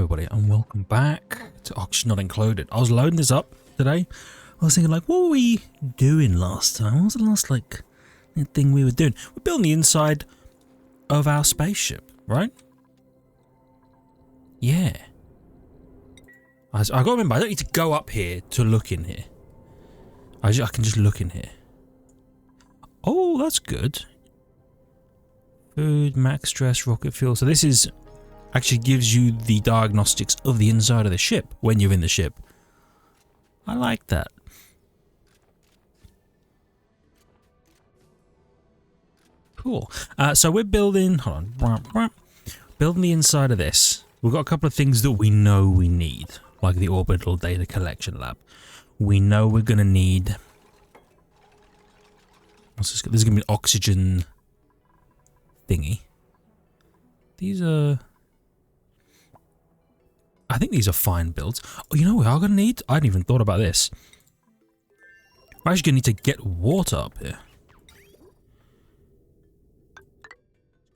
everybody, and welcome back to Ohhhh Not Included. I was loading this up today. I was thinking, like, what were we doing last time? What was the last, like, thing we were doing? We're building the inside of our spaceship, right? Yeah. I got to remember, I don't need to go up here to look in here. I can just look in here. Oh, that's good. Food, max stress, rocket fuel. So this is actually gives you the diagnostics of the inside of the ship when you're in the ship. I like that. Cool. So we're building, hold on, building the inside of this. We've got a couple of things that we know we need, like the orbital data collection lab. We know we're going to need, what's this? There's going to be an oxygen thingy. These are, I think these are fine builds. Oh, you know what we are going to need? I hadn't even thought about this. We're actually going to need to get water up here.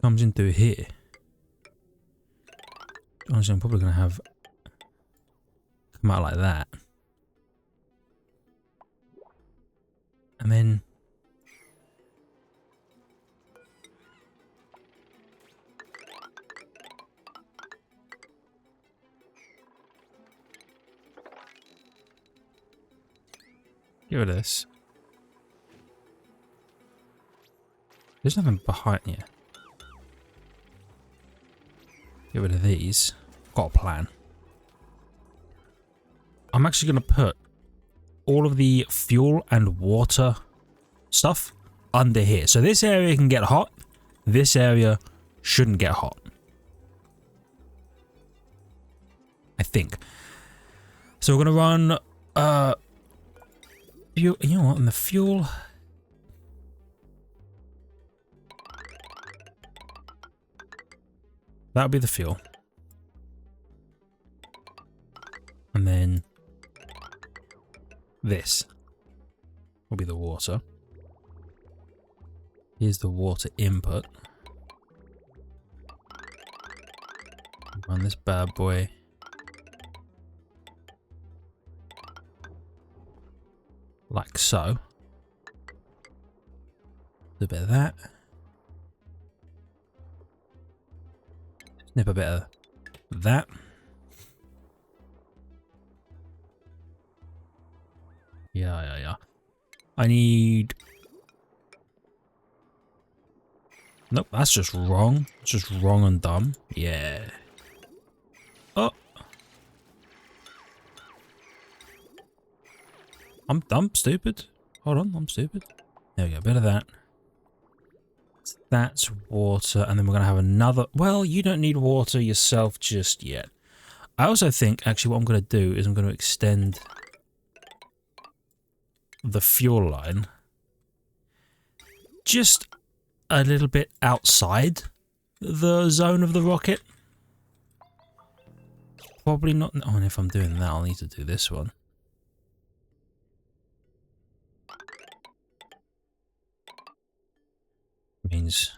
Comes in through here. Honestly, I'm probably going to have come out like that. And then get rid of this. There's nothing behind here. Get rid of these. Got a plan. I'm actually going to put all of the fuel and water stuff under here. So this area can get hot. This area shouldn't get hot. I think. So we're going to run fuel, you know what, and the fuel. That'll be the fuel. And then this will be the water. Here's the water input. Run this bad boy. Like so. A bit of that. Snip a bit of that. Yeah. I need... Nope, that's just wrong. It's just wrong and dumb. Yeah. Oh. I'm dumb, stupid. Hold on, I'm stupid. There we go, a bit of that. That's water, and then we're going to have another... Well, you don't need water yourself just yet. I also think, actually, what I'm going to do is I'm going to extend the fuel line just a little bit outside the zone of the rocket. Probably not... Oh, and if I'm doing that, I'll need to do this one. Means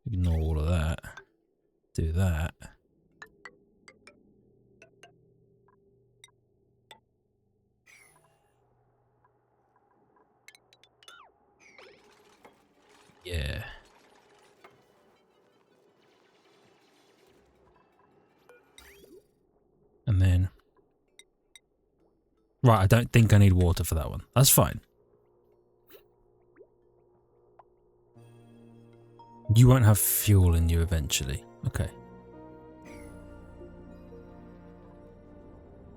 ignore all of that. Do that. Yeah. And then... Right, I don't think I need water for that one. That's fine. You won't have fuel in you eventually. Okay.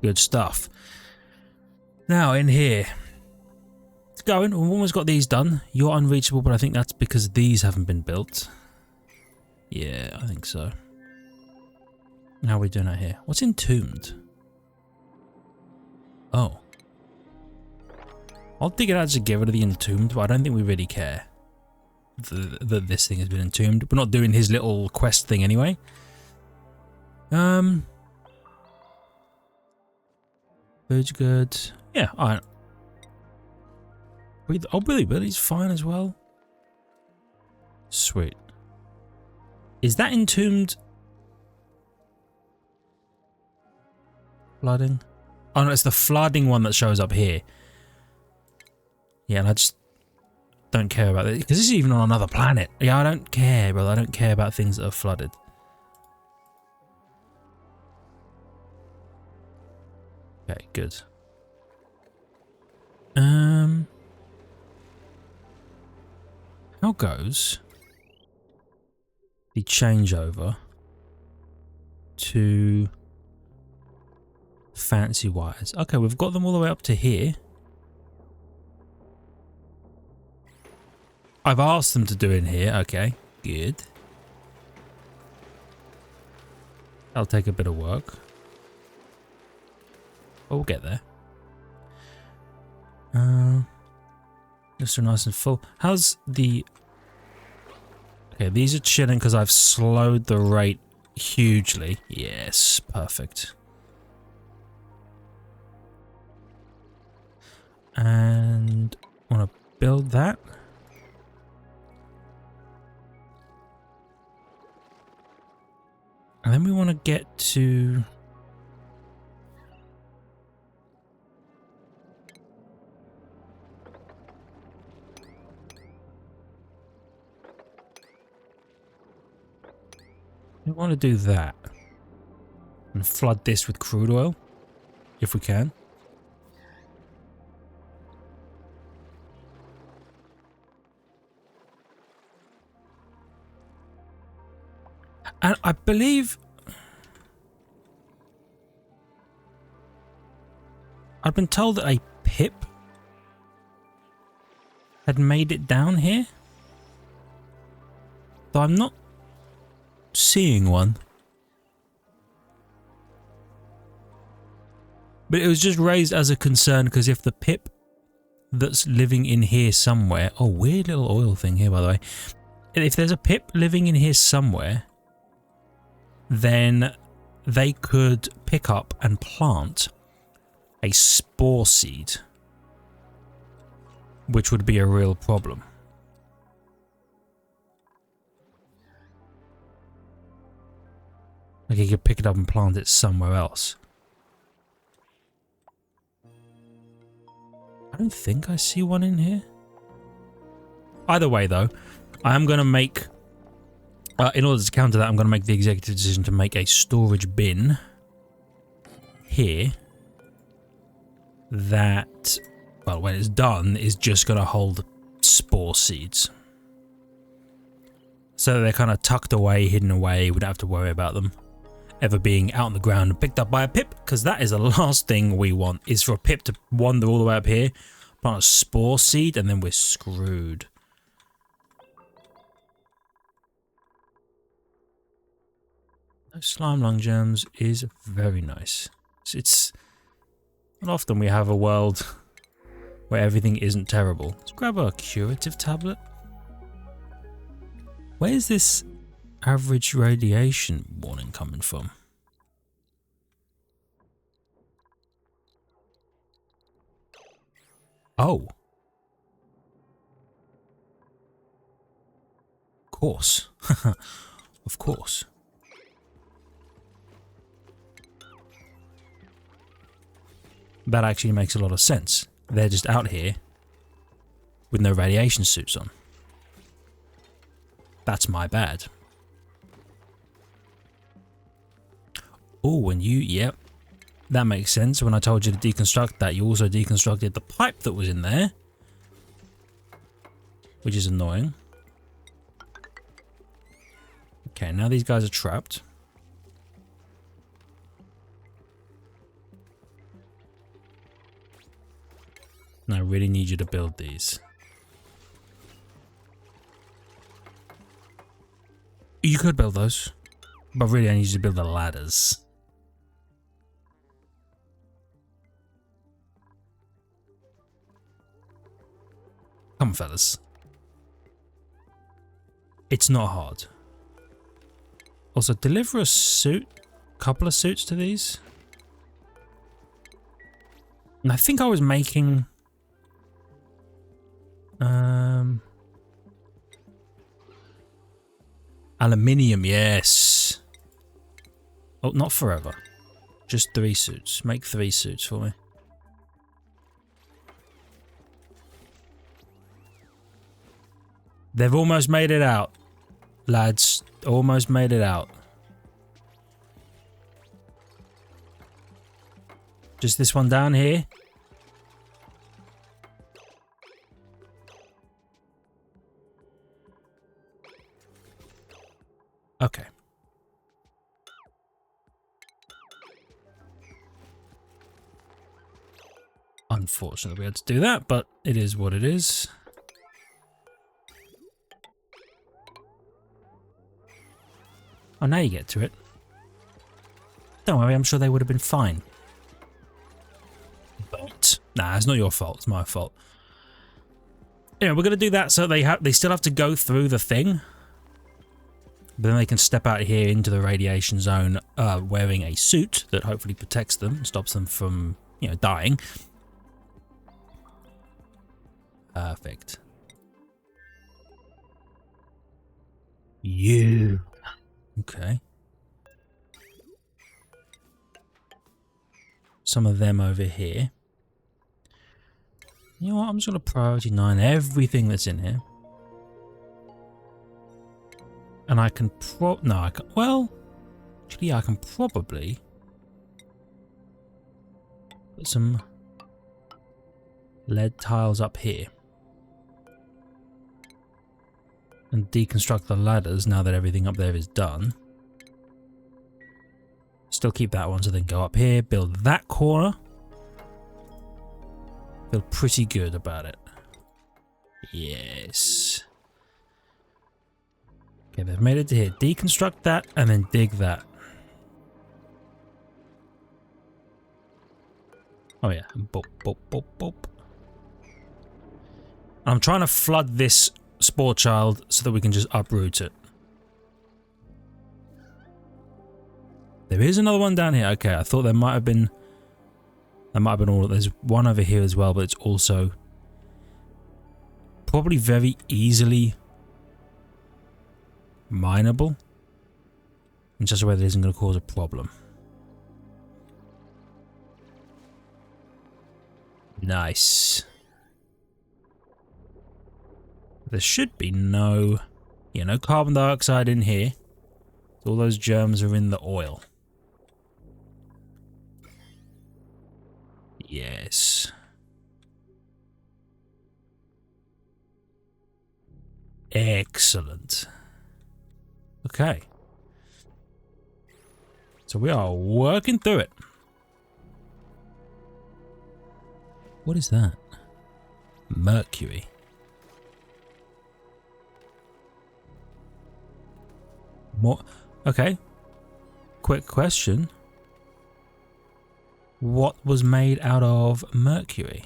Good stuff. Now, in here. It's going. We've almost got these done. You're unreachable, but I think that's because these haven't been built. Yeah, I think so. How are we doing out here? What's entombed? Oh. I'll dig it out to get rid of the entombed, but I don't think we really care that this thing has been entombed. We're not doing his little quest thing anyway. Food's good. Yeah, alright. Oh, Billy's fine as well. Sweet. Is that entombed? flooding? Oh no, it's the flooding one that shows up here. Yeah, and I just don't care about it because this is even on another planet. Yeah, I don't care, brother. I don't care about things that are flooded. Okay, good. How goes the changeover to fancy wires? Okay, we've got them all the way up to here. I've asked them to do in here. Okay, good. That'll take a bit of work. But we'll get there. Just so nice and full. How's the... Okay, these are chilling because I've slowed the rate hugely. Yes, perfect. And I want to build that. And then we want to get to... We want to do that. And flood this with crude oil, if we can. And I believe... I've been told that a pip had made it down here. Though I'm not seeing one. But it was just raised as a concern because if the pip that's living in here somewhere... Oh, weird little oil thing here, by the way. If there's a pip living in here somewhere, then they could pick up and plant a spore seed, which would be a real problem. Like you could pick it up and plant it somewhere else. I don't think I see one in here. Either way though, I am going to make, in order to counter that, I'm going to make the executive decision to make a storage bin here that, well, when it's done, is just going to hold spore seeds. So they're kind of tucked away, hidden away, we don't have to worry about them ever being out on the ground and picked up by a pip, because that is the last thing we want, is for a pip to wander all the way up here, plant a spore seed, and then we're screwed. Those slime lung gems is very nice. It's not often we have a world where everything isn't terrible. Let's grab a curative tablet. Where's this average radiation warning coming from? Oh. Of course. Of course. That actually makes a lot of sense. They're just out here with no radiation suits on. That's my bad. Oh, and you, yep. That makes sense. When I told you to deconstruct that, you also deconstructed the pipe that was in there. Which is annoying. Okay, now these guys are trapped. And I really need you to build these. You could build those, but really I need you to build the ladders. Come on, fellas. It's not hard. Also, deliver a suit, a couple of suits to these. And I think I was making... aluminium, yes. Oh, not forever. Just 3 suits. Make 3 suits for me. They've almost made it out. Lads, almost made it out. Just this one down here. Okay. Unfortunately, we had to do that, but it is what it is. Oh, now you get to it. Don't worry, I'm sure they would have been fine. But nah, it's not your fault. It's my fault. Anyway, we're gonna do that so they still have to go through the thing, but then they can step out here into the radiation zone wearing a suit that hopefully protects them and stops them from, you know, dying. Perfect. You. Okay. Some of them over here. You know what? I'm just going to priority 9 everything that's in here. And I can no, I can, well, actually I can probably put some lead tiles up here. And deconstruct the ladders now that everything up there is done. Still keep that one, so then go up here, build that corner. Feel pretty good about it. Yes. Okay, they've made it to here. Deconstruct that and then dig that. Oh yeah, boop, boop, boop, boop. I'm trying to flood this spore child so that we can just uproot it. There is another one down here. Okay, I thought there might have been... There might have been all... There's one over here as well, but it's also... probably very easily... mineable. In such a way that isn't going to cause a problem. Nice. There should be no... yeah, no carbon dioxide in here. All those germs are in the oil. Yes. Excellent. Okay. So we are working through it. What is that? Mercury. More. Okay. Quick question. What was made out of mercury?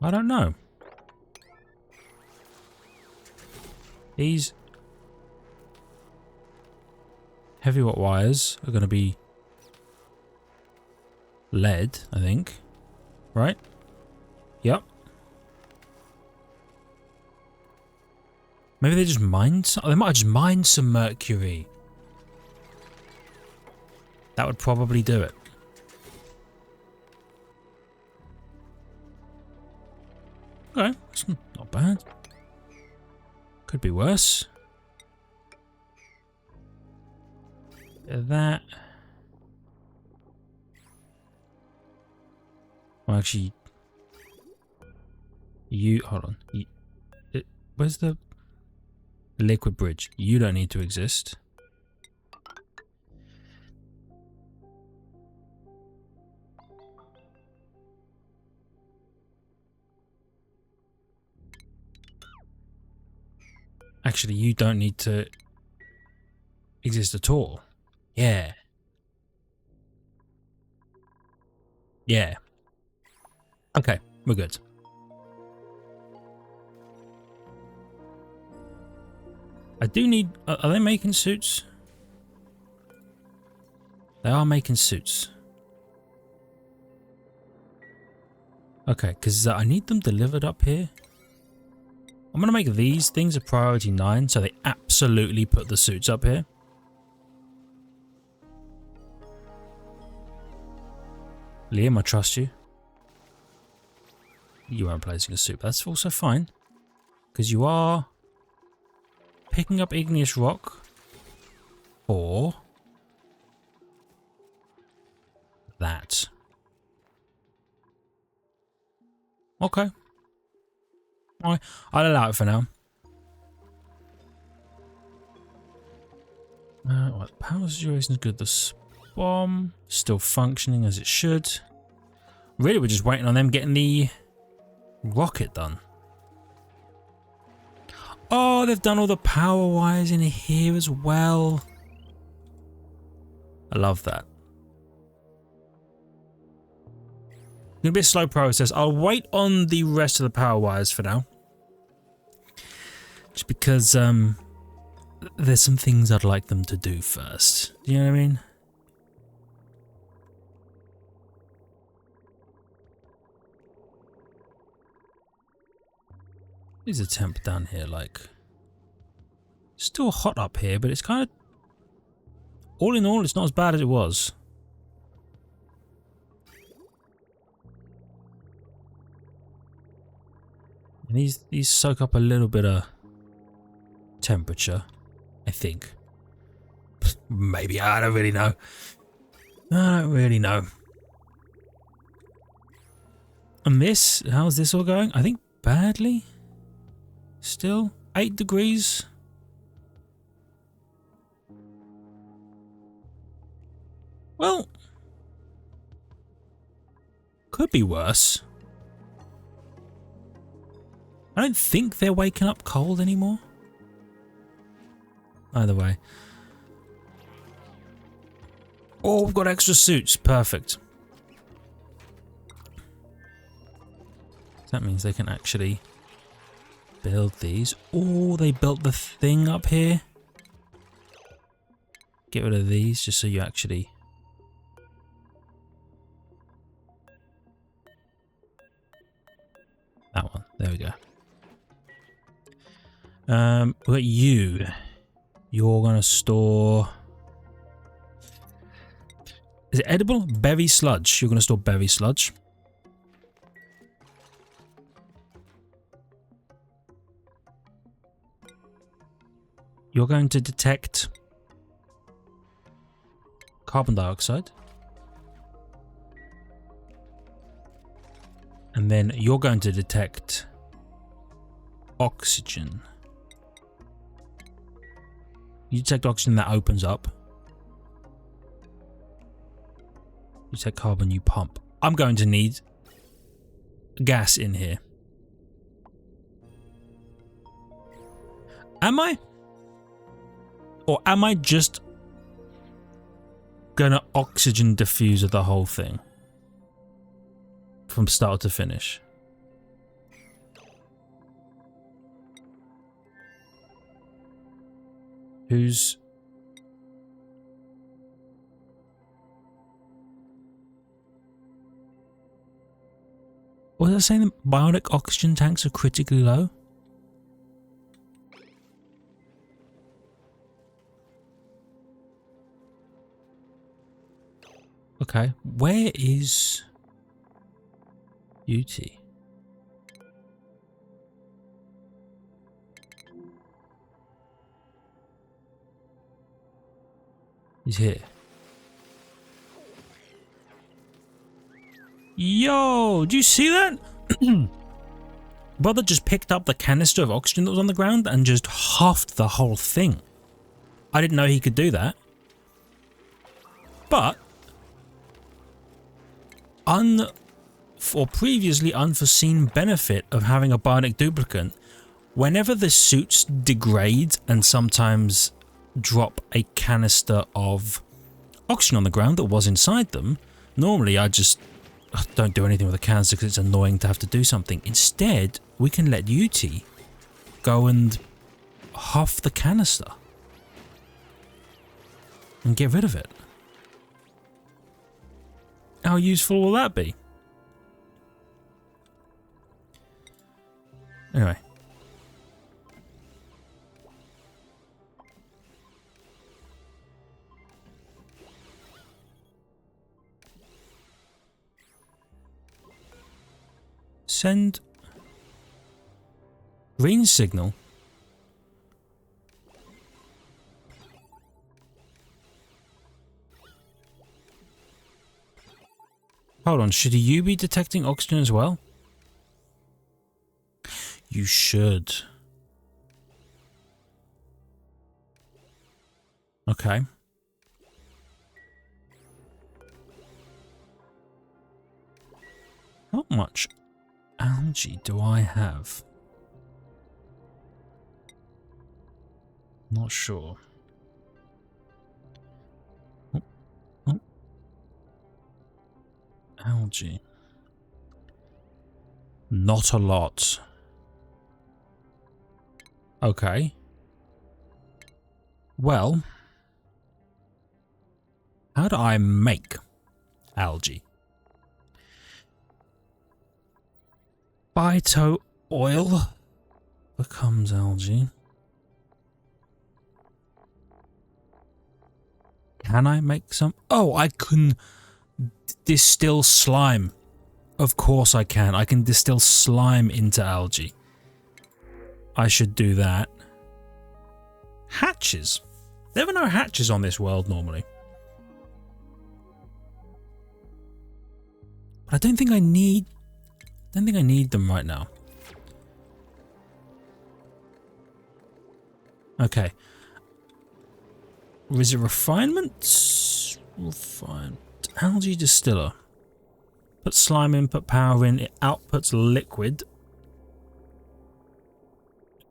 I don't know. These heavy watt wires are going to be lead, I think. Right? Yep. Maybe they just mined some... oh, they might have just mined some mercury. That would probably do it. Okay, it's not bad. Could be worse. Bit of that. Well, actually, you hold on. Where's the liquid bridge? You don't need to exist. Actually, you don't need to exist at all. Yeah. Yeah. Okay, we're good. I do need... are they making suits? They are making suits. Okay, because I need them delivered up here. I'm going to make these things a priority 9, so they absolutely put the suits up here. Liam, I trust you. You aren't placing a suit. That's also fine. Because you are picking up igneous rock for that. Okay. I'll allow it for now. Right, the power situation is good. The bomb still functioning as it should. Really, we're just waiting on them getting the rocket done. Oh, they've done all the power wires in here as well. I love that. Gonna be a slow process. I'll wait on the rest of the power wires for now. Just because there's some things I'd like them to do first. Do you know what I mean? There's a temp down here, like still hot up here, but it's kind of all in all, it's not as bad as it was. And these soak up a little bit of temperature, I think. Maybe, I don't really know. I don't really know. And this, how's this all going? I think badly. Still 8 degrees. Well, could be worse. I don't think they're waking up cold anymore. Either way. Oh, we've got extra suits. Perfect. That means they can actually build these. Oh, they built the thing up here. Get rid of these just so you actually... That one. There we go. We've got you. You're going to store... Is it edible? Berry sludge. You're going to store berry sludge. You're going to detect carbon dioxide. And then you're going to detect oxygen. You detect oxygen, that opens up. You detect carbon, you pump. I'm going to need gas in here. Am I? Or am I just gonna oxygen diffuser the whole thing? From start to finish. Who's... Was I saying the bionic oxygen tanks are critically low? Okay, where is UT? He's here. Yo, do you see that? Brother just picked up the canister of oxygen that was on the ground and just huffed the whole thing. I didn't know he could do that. But previously unforeseen benefit of having a bionic duplicate, whenever the suits degrade and sometimes drop a canister of oxygen on the ground that was inside them, normally I just don't do anything with the canister because it's annoying to have to do something. Instead, we can let UT go and huff the canister and get rid of it. How useful will that be? Anyway. Send green signal. Hold on, should you be detecting oxygen as well? You should. Okay. How much algae do I have? Not sure. Oh, oh. Algae. Not a lot. Okay. Well, how do I make algae? Phyto oil becomes algae. Can I make some? Oh, I can distill slime. Of course I can. I can distill slime into algae. I should do that. Hatches. There are no hatches on this world normally. But I don't think I need them right now. Okay. Is it refinement? Refined. Algae distiller. Put slime in, put power in, it outputs liquid.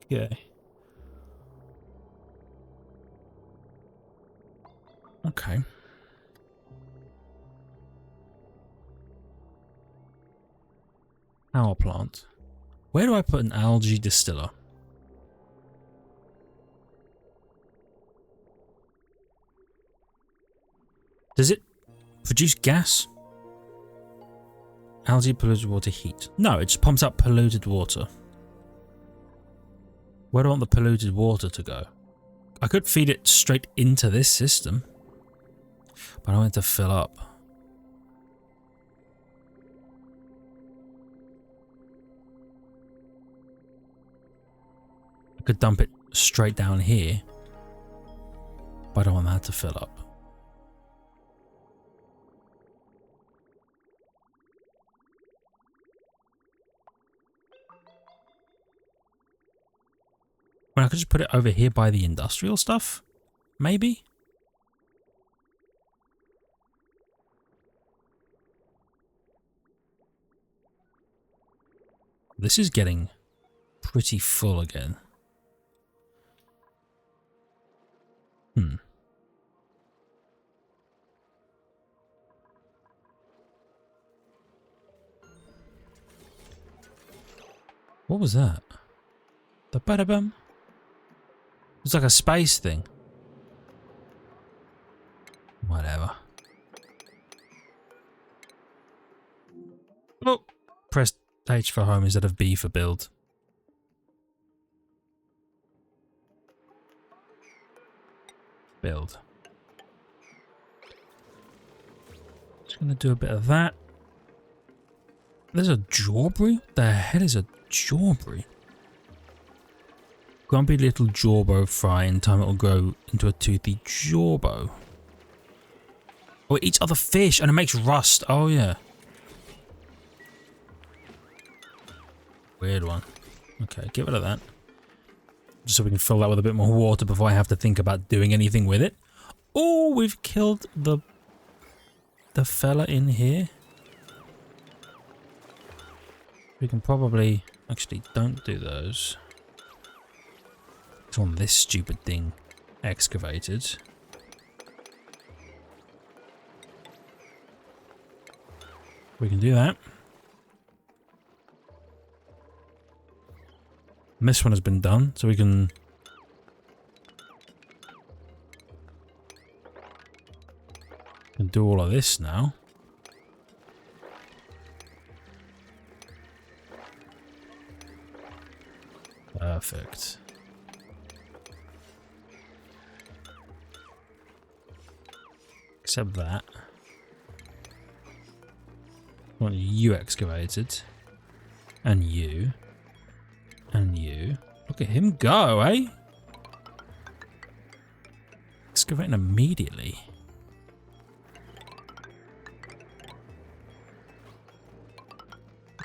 Okay. Okay. Power plant. Where do I put an algae distiller? Does it produce gas? Algae polluted water heat. No, it just pumps out polluted water. Where do I want the polluted water to go? I could feed it straight into this system, but I want it to fill up. I could dump it straight down here, but I don't want that to fill up. I mean, I could just put it over here by the industrial stuff, maybe? This is getting pretty full again. What was that? The bada-bum? It's like a space thing. Whatever. Oh, press H for home instead of B for build. Build. Just gonna do a bit of that. There's a jawberry? What the hell is a jawberry? Grumpy little jawbo fry. In time it will grow into a toothy jawbo. Oh, it eats other fish and it makes rust. Oh yeah. Weird one. Okay, get rid of that. Just so we can fill that with a bit more water before I have to think about doing anything with it. Oh, we've killed the fella in here. We can probably... Actually, don't do those. It's on this stupid thing excavated. We can do that. And this one has been done, so we can... do all of this now. Perfect. Except that. I want you excavated. And you. And you. Look at him go, eh? Excavating immediately.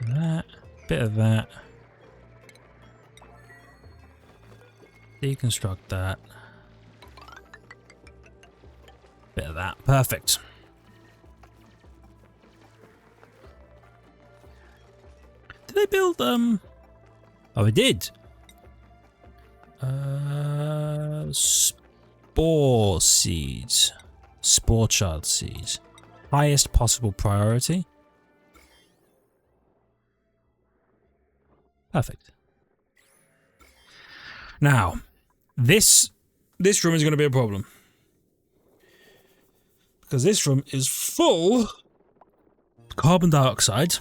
That. Bit of that. Deconstruct that. Bit of that. Perfect. Did they build, Oh, they did. Spore seeds. Spore child seeds. Highest possible priority. Perfect. Now, this room is going to be a problem. Because this room is full of carbon dioxide,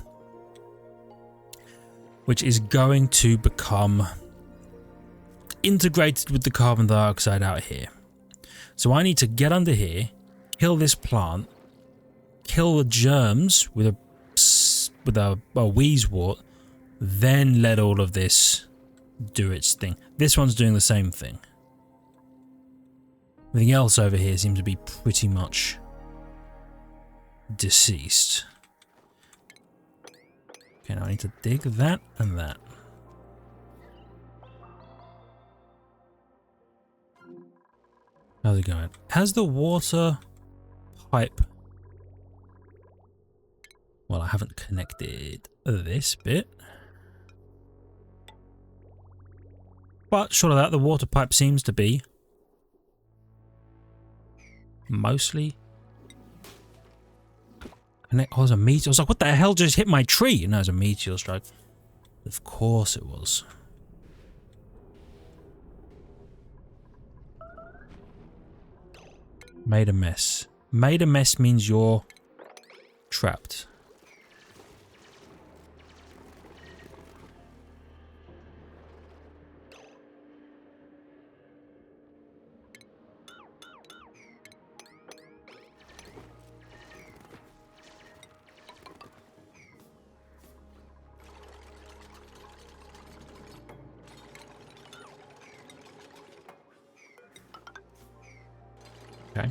which is going to become integrated with the carbon dioxide out here. So I need to get under here, kill this plant, kill the germs with a wheezewort, then let all of this do its thing. This one's doing the same thing. Everything else over here seems to be pretty much deceased. Okay, now I need to dig that and that. How's it going? Has the water pipe... Well, I haven't connected this bit. But short of that, the water pipe seems to be mostly... Oh, there's a meteor. I was like, what the hell just hit my tree? And there's a meteor strike. Of course it was. Made a mess. Made a mess means you're trapped. Okay.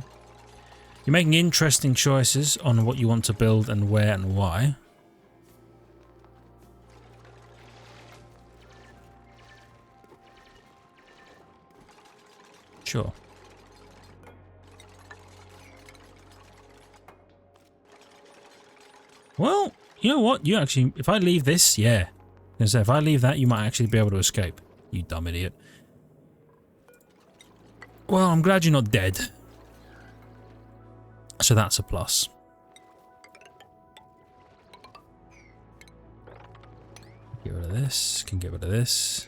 You're making interesting choices on what you want to build and where and why. Sure. Well, you know what? You actually, if I leave this, yeah. I was gonna say, if I leave that, you might actually be able to escape. You dumb idiot. Well, I'm glad you're not dead. So that's a plus. Get rid of this. Can get rid of this.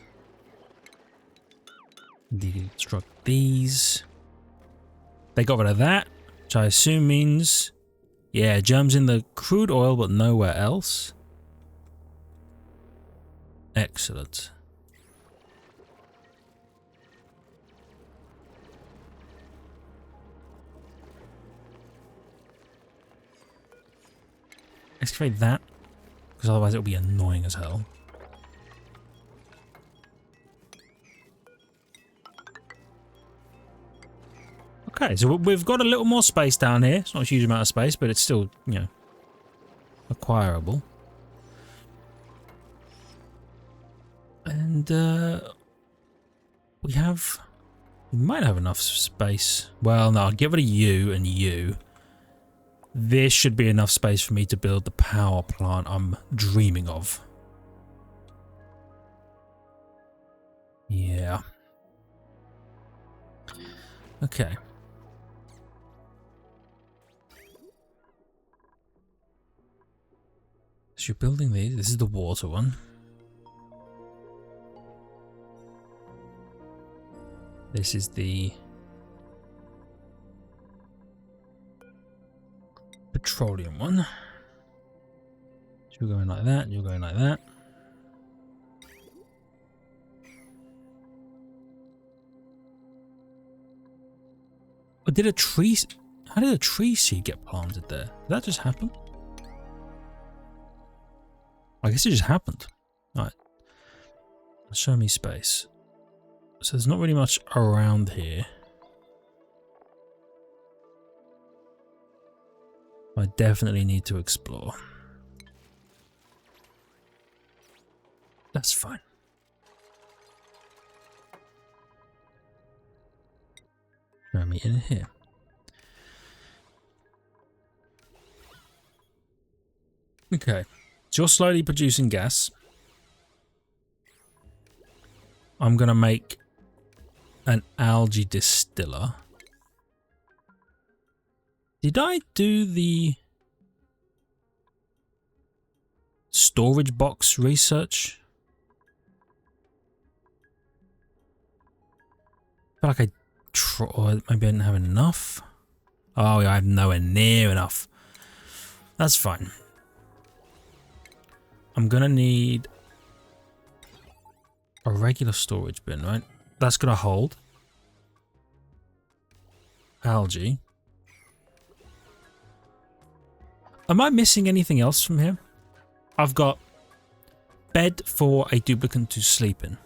Deconstruct these. They got rid of that, which I assume means, yeah, germs in the crude oil, but nowhere else. Excellent. Excavate that, because otherwise it'll be annoying as hell. Okay, so we've got a little more space down here. It's not a huge amount of space, but it's still, you know, acquirable. And we might have enough space. Well, no, I'll get rid of you and you. This should be enough space for me to build the power plant I'm dreaming of. Yeah. Okay. So you're building these. This is the water one. This is the petroleum one. So you're going like that, you're going like that. Or did a tree... How did a tree seed get planted there? Did that just happen? I guess it just happened. Alright. Show me space. So there's not really much around here. I definitely need to explore. That's fine. Show me in here. Okay, so you're slowly producing gas. I'm gonna make an algae distiller. Did I do the storage box research? I feel like or maybe I didn't have enough. Oh yeah, I have nowhere near enough. That's fine. I'm gonna need a regular storage bin, right? That's gonna hold algae. Am I missing anything else from here? I've got bed for a duplicate to sleep in.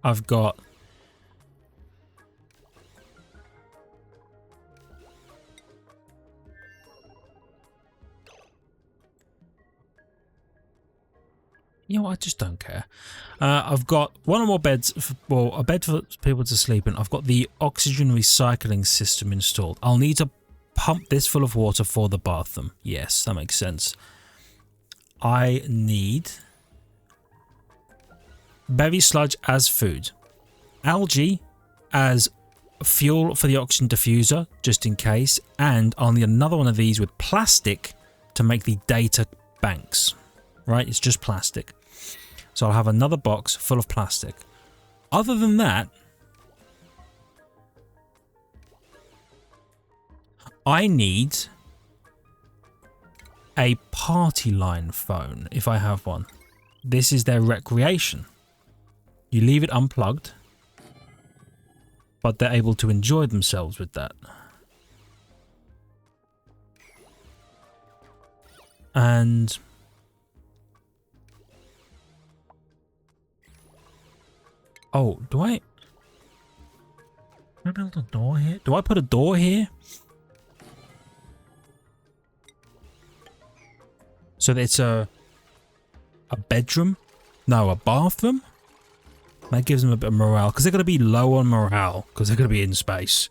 I've got you know what, I just don't care. I've got one or more beds, well, a bed for people to sleep in. I've got the oxygen recycling system installed. I'll need to pump this full of water for the bathroom. Yes, that makes sense. I need berry sludge as food, algae as fuel for the oxygen diffuser, just in case, and I'll need another one of these with plastic to make the data banks. Right, it's just plastic. So I'll have another box full of plastic. Other than that, I need a party line phone if I have one. This is their recreation. You leave it unplugged, but they're able to enjoy themselves with that. And oh, do I build a door here? Do I put a door here? So that it's a bedroom? No, a bathroom? That gives them a bit of morale, because they're going to be low on morale, because they're going to be in space.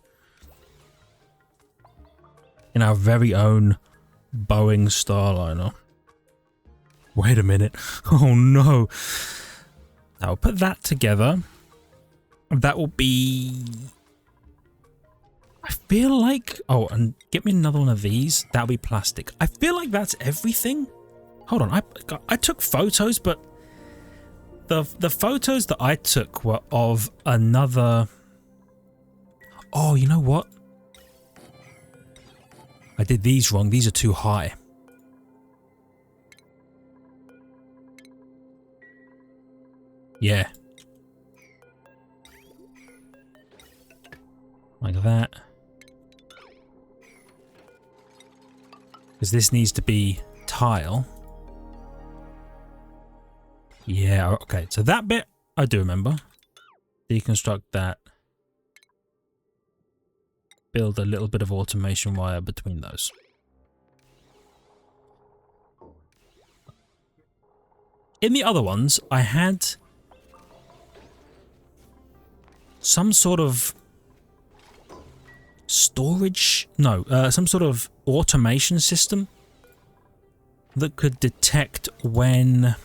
In our very own Boeing Starliner. Wait a minute. Oh no. Now I'll put that together. That will be... I feel like... Oh, and get me another one of these. That'll be plastic. I feel like that's everything. Hold on. I took photos, but... The photos that I took were of another... Oh, you know what? I did these wrong. These are too high. Yeah. Like that. Because this needs to be tile. Yeah, okay. So that bit, I do remember. Deconstruct that. Build a little bit of automation wire between those. In the other ones, I had some sort of storage, no, some sort of automation system that could detect when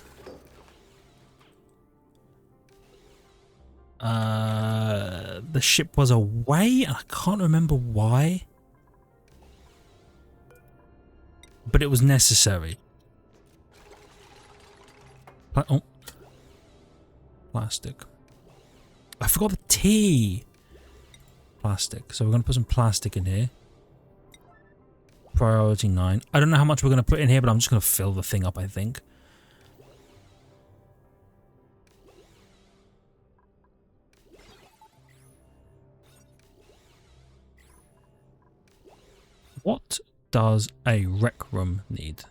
the ship was away. I can't remember why, but it was necessary. Oh, plastic. I forgot the T. Plastic. So we're going to put some plastic in here. Priority 9. I don't know how much we're going to put in here, but I'm just going to fill the thing up, I think. What does a rec room need?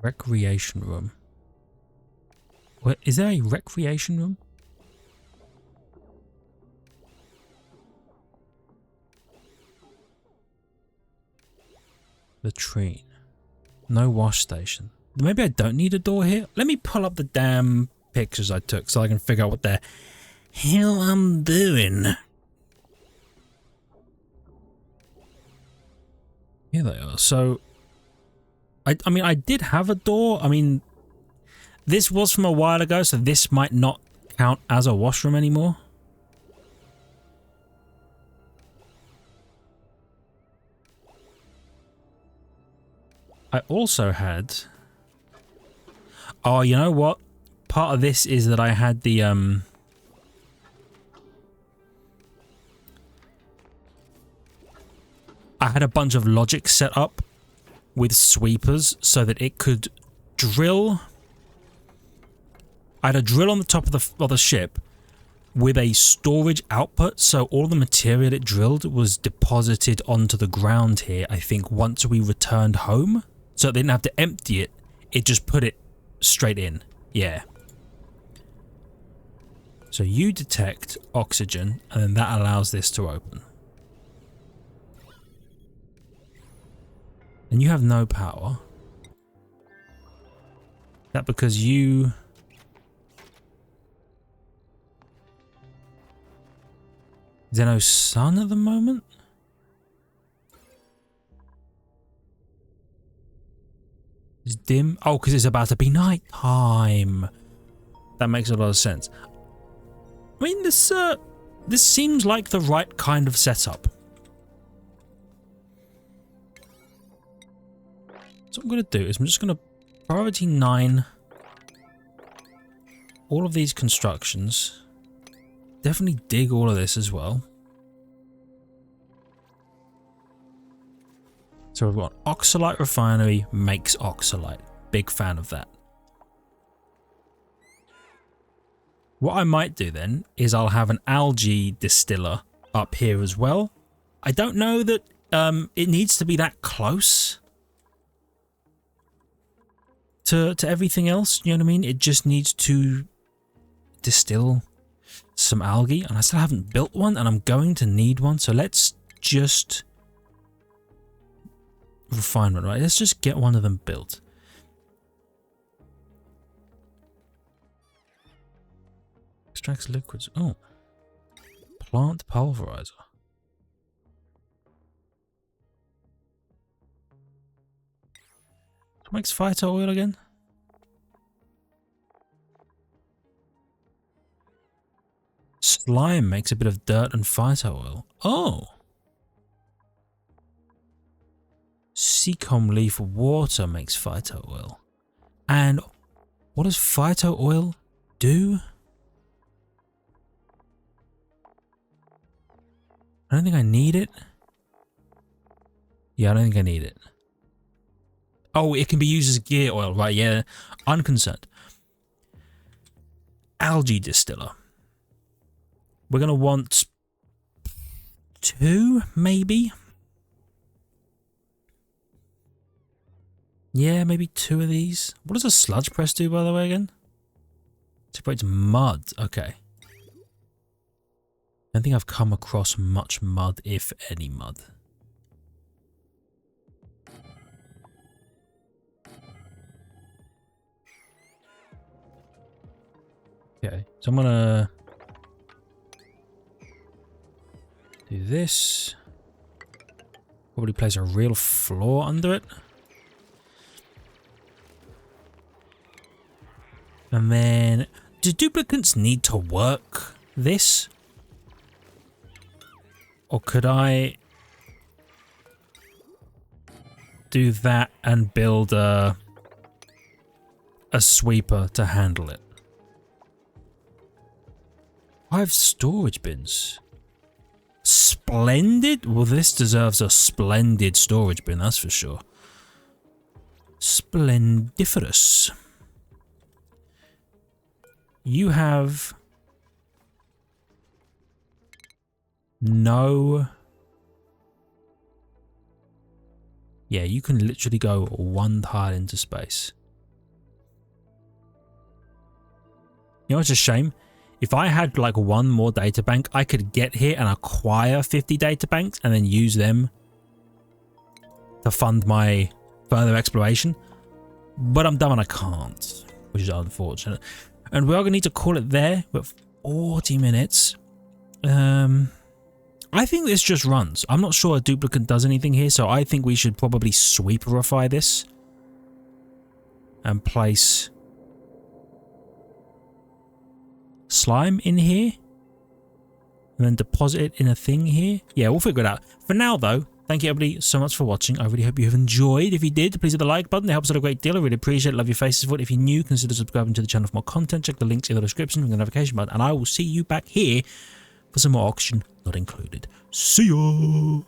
Recreation room. What, is there a recreation room? Latrine. No wash station. Maybe I don't need a door here. Let me pull up the damn pictures I took so I can figure out what the hell I'm doing. Here they are. So, I mean, I did have a door. I mean, this was from a while ago, so this might not count as a washroom anymore. I also had... Oh, you know what? Part of this is that I had the, I had a bunch of logic set up with sweepers so that it could drill. I had a drill on the top of the ship with a storage output, so all the material it drilled was deposited onto the ground here, I think, once we returned home. So they didn't have to empty it, it just put it straight in. Yeah. So you detect oxygen, and then that allows this to open. And you have no power. Is that because you... Is there no sun at the moment? It's dim. Oh, because it's about to be night time. That makes a lot of sense. I mean, this seems like the right kind of setup. So what I'm going to do is I'm just going to priority 9 all of these constructions. Definitely dig all of this as well. So we've got Oxalite Refinery makes Oxalite. Big fan of that. What I might do then is I'll have an algae distiller up here as well. I don't know that it needs to be that close to everything else. You know what I mean? It just needs to distill some algae, and I still haven't built one, and I'm going to need one. So let's just refine one, right? Let's just get one of them built. Extracts liquids. Oh, plant pulverizer. What makes phyto oil again? Slime makes a bit of dirt and phyto oil. Oh. Seacom leaf water makes phyto oil. And what does phyto oil do? I don't think I need it. Yeah, I don't think I need it. Oh, it can be used as gear oil, right? Yeah, unconcerned. Algae distiller. We're going to want 2, maybe? Yeah, maybe 2 of these. What does a sludge press do, by the way, again? Separates mud. Okay. I don't think I've come across much mud, if any mud. Okay, so I'm gonna do this. Probably place a real floor under it. And then, do duplicates need to work this? Or could I do that and build a sweeper to handle it? 5 storage bins. Splendid? Well, this deserves a splendid storage bin, that's for sure. Splendiferous. You have no. Yeah, you can literally go one tile into space. You know, it's a shame. If I had like one more data bank, I could get here and acquire 50 data banks and then use them to fund my further exploration. But I'm dumb and I can't, which is unfortunate. And we are going to need to call it there. We're at 40 minutes. I think this just runs. I'm not sure a duplicate does anything here, so I think we should probably sweeperify this and place slime in here and then deposit it in a thing here. Yeah, we'll figure it out. For now, though, thank you everybody so much for watching. I really hope you have enjoyed. If you did, please hit the like button. It helps out a great deal. I really appreciate it. Love your faces for it. If you're new, consider subscribing to the channel for more content. Check the links in the description with the notification button, and I will see you back here for some more auction not included. See ya!